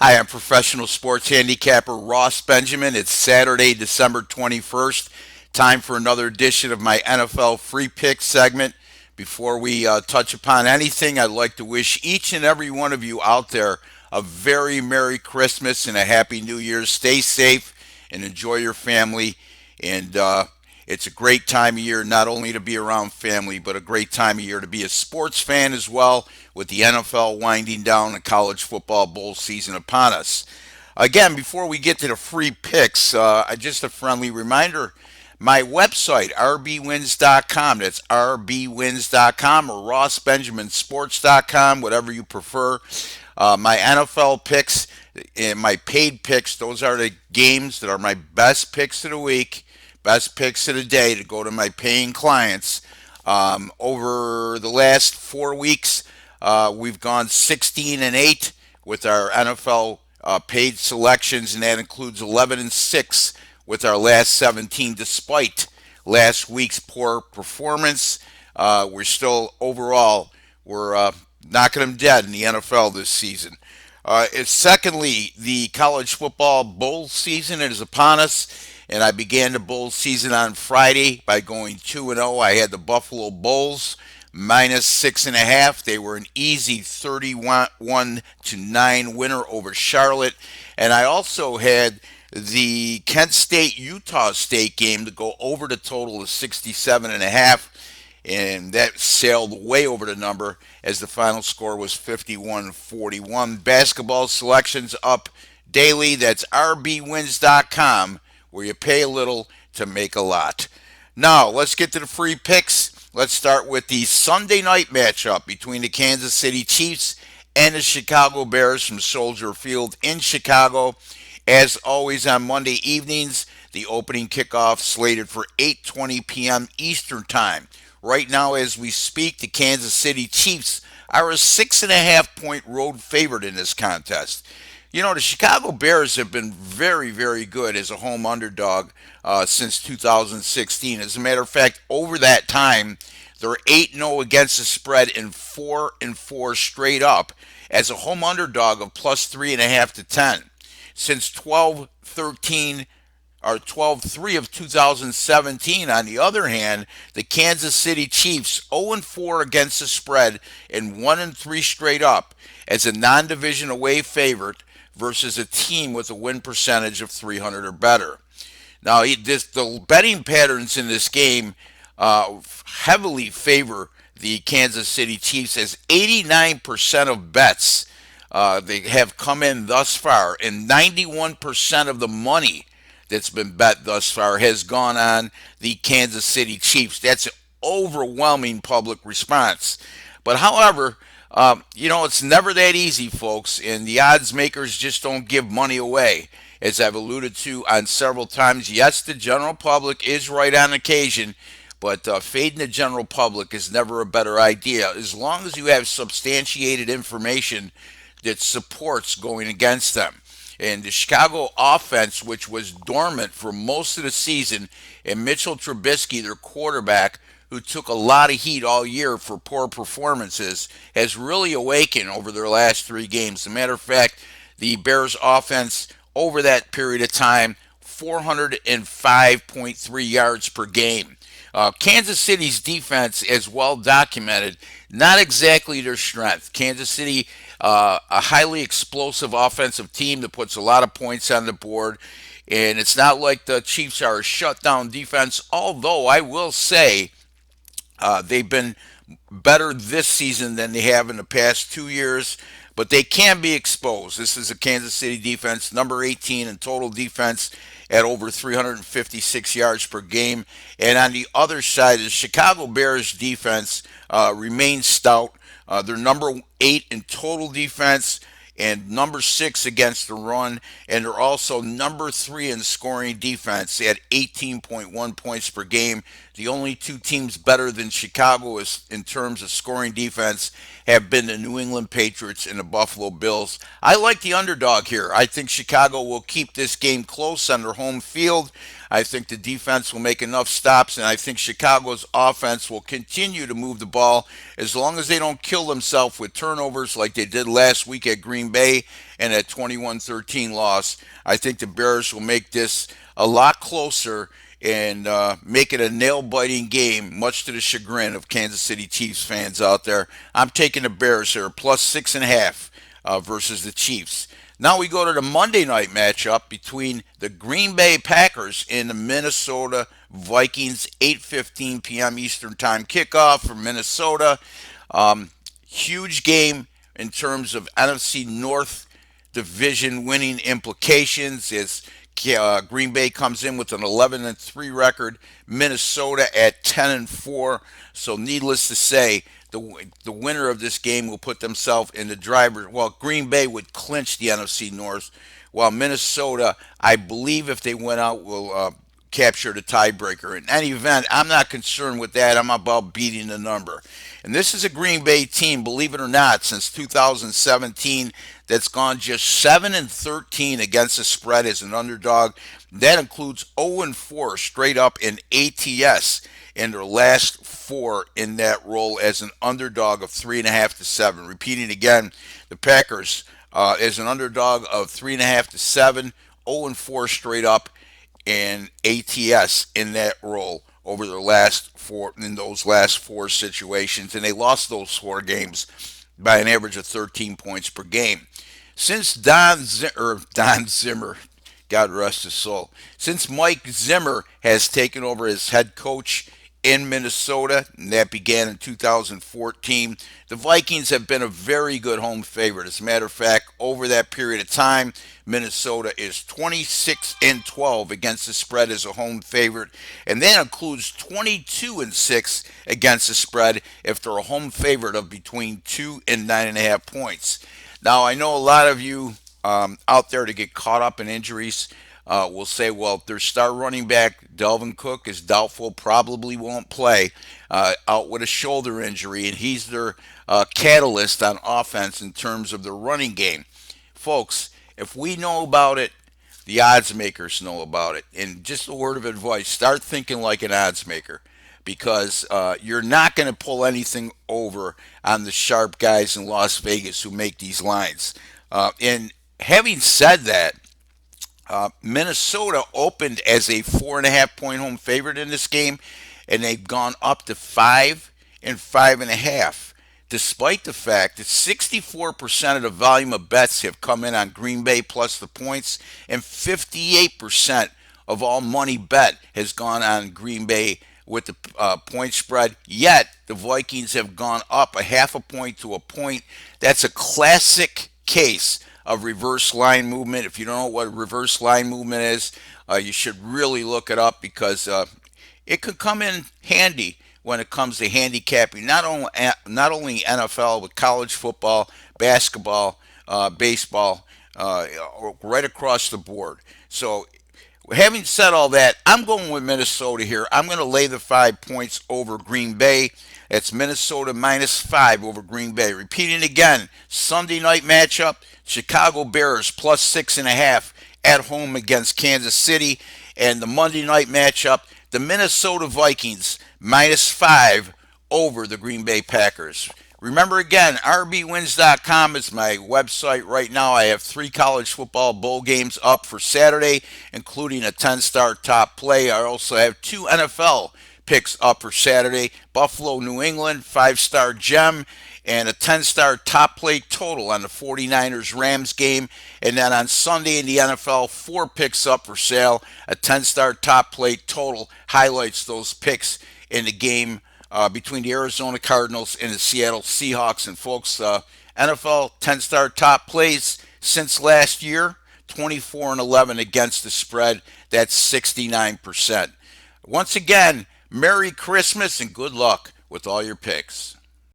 Hi, I'm professional sports handicapper Ross Benjamin. It's Saturday, December 21st. Time for another edition of my NFL Free Pick segment. Before we touch upon anything, I'd like to wish each and every one of you out there a very Merry Christmas and a Happy New Year. Stay safe and enjoy your family. And it's a great time of year not only to be around family, but a great time of year to be a sports fan as well, with the NFL winding down and college football bowl season upon us. Again, before we get to the free picks, just a friendly reminder. My website, rbwins.com, that's rbwins.com or rossbenjaminsports.com, whatever you prefer. My NFL picks and my paid picks, those are the games that are my best picks of the week, best picks of the day to go to my paying clients. Over the last 4 weeks, we've gone 16 and 8 with our NFL paid selections, and that includes 11 and 6 with our last 17, despite last week's poor performance. We're still overall we're knocking them dead in the NFL this season. Secondly, the college football bowl season is upon us, and I began the bowl season on Friday by going 2-0. I had the Buffalo Bulls minus 6.5. They were an easy 31-9 winner over Charlotte, and I also had the Kent State Utah State game to go over the total of 67.5, and that sailed way over the number as the final score was 51-41. Basketball selections up daily. That's rbwins.com, where you pay a little to make a lot. Now, let's get to the free picks. Let's start with the Sunday night matchup between the Kansas City Chiefs and the Chicago Bears from Soldier Field in Chicago. As always, on Monday evenings, the opening kickoff slated for 8:20 p.m. Eastern Time. Right now, as we speak, the Kansas City Chiefs are a 6.5 point road favorite in this contest. You know, the Chicago Bears have been very, very good as a home underdog since 2016. As a matter of fact, over that time, they're 8-0 against the spread and 4-4 straight up as a home underdog of plus 3.5 to 10. Since 12-13 or 12-3 of 2017, on the other hand, the Kansas City Chiefs 0-4 against the spread and 1-3 straight up as a non-division away favorite versus a team with a win percentage of 300 or better. Now, the betting patterns in this game heavily favor the Kansas City Chiefs, as 89% of bets they have come in thus far, and 91% of the money that's been bet thus far has gone on the Kansas City Chiefs. That's an overwhelming public response. But however, it's never that easy, folks, and the odds makers just don't give money away. As I've alluded to on several times, yes, the general public is right on occasion, but fading the general public is never a better idea as long as you have substantiated information that supports going against them. And the Chicago offense, which was dormant for most of the season, and Mitchell Trubisky, their quarterback, who took a lot of heat all year for poor performances, has really awakened over their last 3 games. As a matter of fact, the Bears offense over that period of time, 405.3 yards per game. Kansas City's defense is well documented, not exactly their strength. Kansas City, a highly explosive offensive team that puts a lot of points on the board, and it's not like the Chiefs are a shutdown defense, although I will say they've been better this season than they have in the past 2 years, but they can be exposed. This is a Kansas City defense, number 18 in total defense at over 356 yards per game. And on the other side, the Chicago Bears defense remains stout. They're number 8 in total defense and number 6 against the run, and they're also number 3 in scoring defense at 18.1 points per game. The only 2 teams better than Chicago is, in terms of scoring defense, have been the New England Patriots and the Buffalo Bills. I like the underdog here. I think Chicago will keep this game close on their home field. I think the defense will make enough stops, and I think Chicago's offense will continue to move the ball as long as they don't kill themselves with turnovers like they did last week at Green Bay and a 21-13 loss. I think the Bears will make this a lot closer and make it a nail-biting game, much to the chagrin of Kansas City Chiefs fans out there. I'm taking the Bears here, plus 6.5 versus the Chiefs. Now we go to the Monday night matchup between the Green Bay Packers and the Minnesota Vikings. 8:15 p.m. Eastern Time kickoff for Minnesota. Huge game in terms of NFC North division winning implications as Green Bay comes in with an 11-3 record, Minnesota at 10-4. So, needless to say, the winner of this game will put themselves in the driver's. Well, Green Bay would clinch the NFC North, while Minnesota, I believe, if they went out, will capture the tiebreaker. In any event, I'm not concerned with that. I'm about beating the number. And this is a Green Bay team, believe it or not, since 2017 that's gone just 7-13 against the spread as an underdog. That includes 0-4 straight up in ATS in their last four in that role as an underdog of 3.5 to 7. Repeating again, the Packers as an underdog of 3.5 to 7, 0-4 straight up in ATS in that role over their last four in those last four situations, and they lost those four games by an average of 13 points per game. Since Don Zimmer, God rest his soul, since Mike Zimmer has taken over as head coach in Minnesota, and that began in 2014. The Vikings have been a very good home favorite. As a matter of fact, over that period of time, Minnesota is 26-12 against the spread as a home favorite, and that includes 22-6 against the spread if they're a home favorite of between 2 and 9.5 points. Now, I know a lot of you out there to get caught up in injuries will say, well, their star running back, Dalvin Cook, is doubtful, probably won't play, out with a shoulder injury, and he's their catalyst on offense in terms of the running game. Folks, if we know about it, the odds makers know about it. And just a word of advice, start thinking like an odds maker because you're not going to pull anything over on the sharp guys in Las Vegas who make these lines. And having said that, Minnesota opened as a 4.5 point home favorite in this game, and they've gone up to 5 and 5.5, despite the fact that 64% of the volume of bets have come in on Green Bay plus the points, and 58% of all money bet has gone on Green Bay with the point spread. Yet the Vikings have gone up a 0.5 point to a point. That's a classic case of reverse line movement. If you don't know what reverse line movement is, you should really look it up because it could come in handy when it comes to handicapping not only NFL but college football, basketball, baseball, right across the board. So having said all that, I'm going with Minnesota here. I'm going to lay the 5 points over Green Bay. That's Minnesota -5 over Green Bay. Repeating again, Sunday night matchup, Chicago Bears plus 6.5 at home against Kansas City. And the Monday night matchup, the Minnesota Vikings -5 over the Green Bay Packers. Remember again, rbwins.com is my website right now. I have 3 college football bowl games up for Saturday, including a 10-star top play. I also have 2 NFL picks up for Saturday. Buffalo, New England, 5-star gem, and a 10-star top play total on the 49ers-Rams game. And then on Sunday in the NFL, 4 picks up for sale. A 10-star top play total highlights those picks in the game between the Arizona Cardinals and the Seattle Seahawks. And folks, NFL 10-star top plays since last year, 24-11 against the spread. That's 69%. Once again, Merry Christmas and good luck with all your picks.